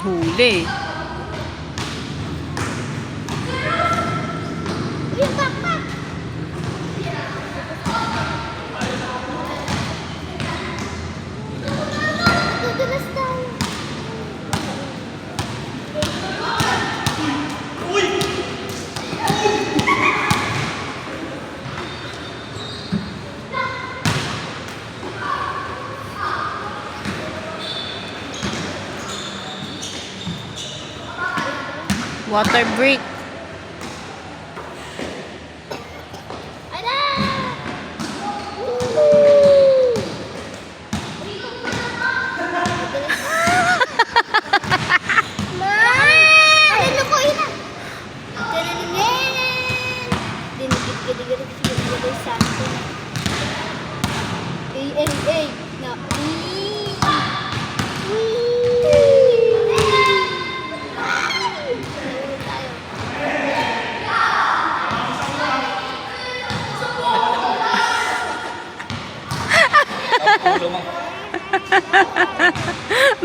nahuli. Water break.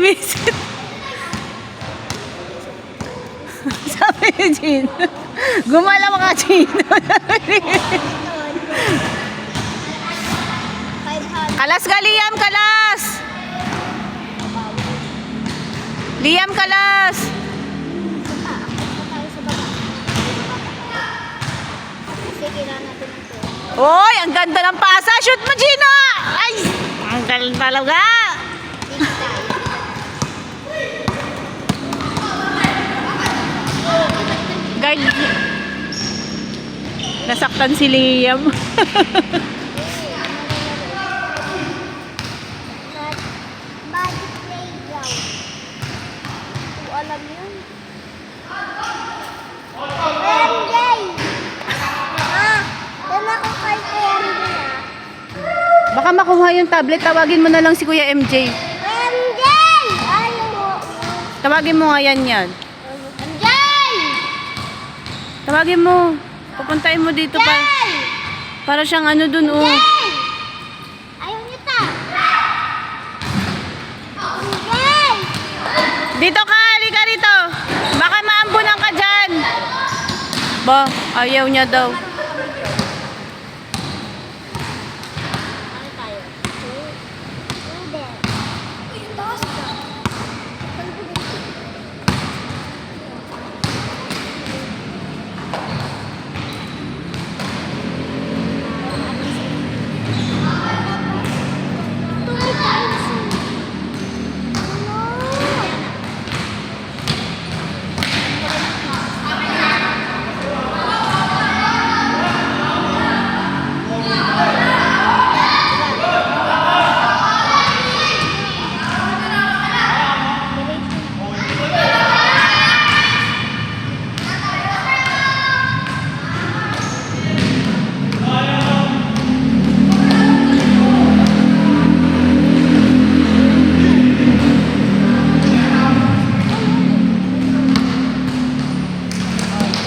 Visit. Sabi ni Gino. Gumalaw ka, Gino. Kalas ka, Liam, kalas. Liam, kalas. Oy, ang ganda ng pasa. Shoot mo, Gino. Ay, ang galing talaga. Guard. Nasaktan si Liam. Magic playground. Alam yun. MJ! Doon ako kay MJ Baka makuha yung tablet. Tawagin mo na lang si Kuya MJ. MJ! Ayaw mo. Tawagin mo nga yan. MJ! Tawagin mo. Pupuntahin mo dito pa. Para siyang ano dun, oh. Ayaw niyo ta. MJ! Dito ka, halika rito. Baka maambunan ka dyan. Ba, ayaw niya daw. Ano tayo? Hindi.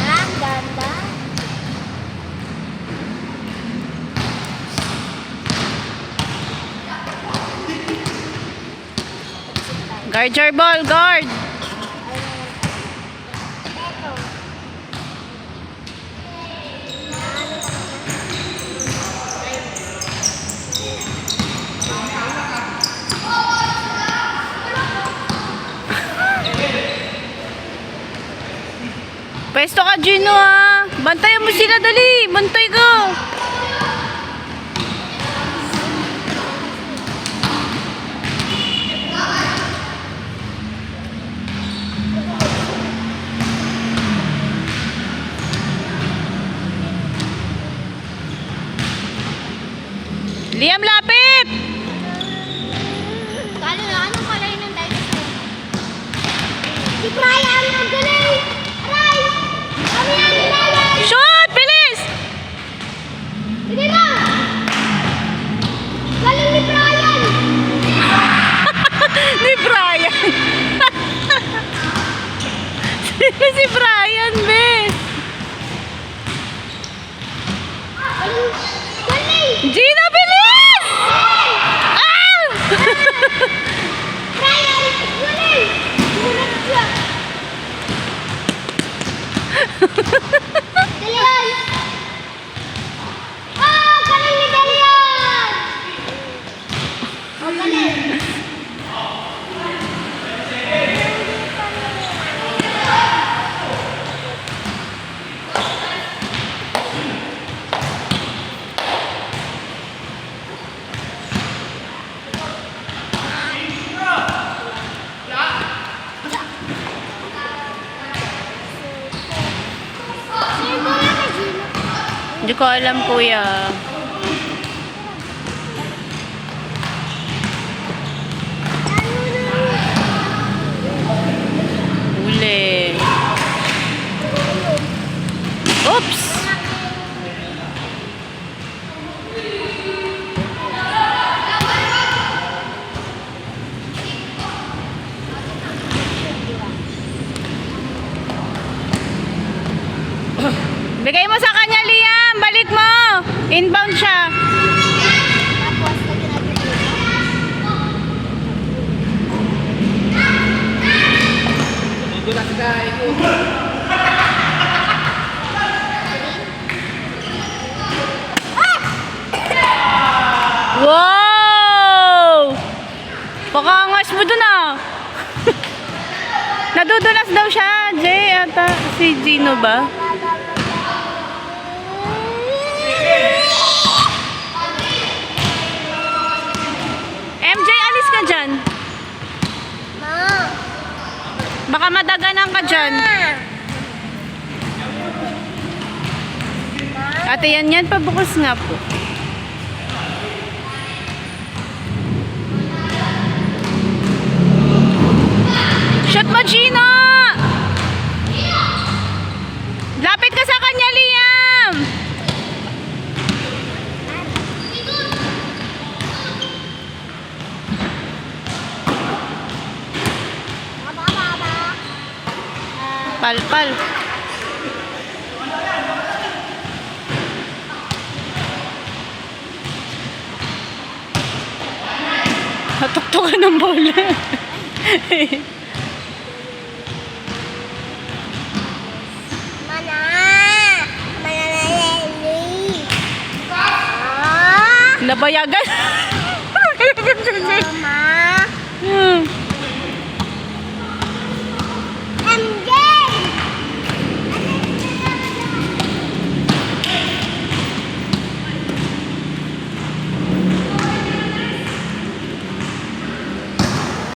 Ang ganda. Guard your ball, guard. Eto. Pwesto ka, Gino, ha. Bantayan mo sila, dali. Bantay ka. Liam, lapit! Kalo na, anong kalay ng dinosaur? Si Brian, ang galing! Aray! Kami ang nilayan! Shoot! Bilis! Sige na! Galing ni Brian! Ni Brian. Sino si Brian, be? Galing! Gina, bilis! Ah! Brian! Galing! Gulat siya! Hindi ko alam, kuya. Huli. Oops! Bigay mo sa kanya, Liam. Balik mo. Inbound siya. Tapos, lagyan natin dito. Wow! Pakangas mo dun ah. Nadudulas daw siya, Jay. Ata si Gino ba? MJ, alis ka dyan. Ma! Baka madaganan ka dyan. Ate, yan pabukas nga po. Shoot mo, Gino! Lapit ka sa kanya, Liam! Palpal. Natuktukan ng bola. Mana! Mananayali! Ah! Nabayagan. Mama!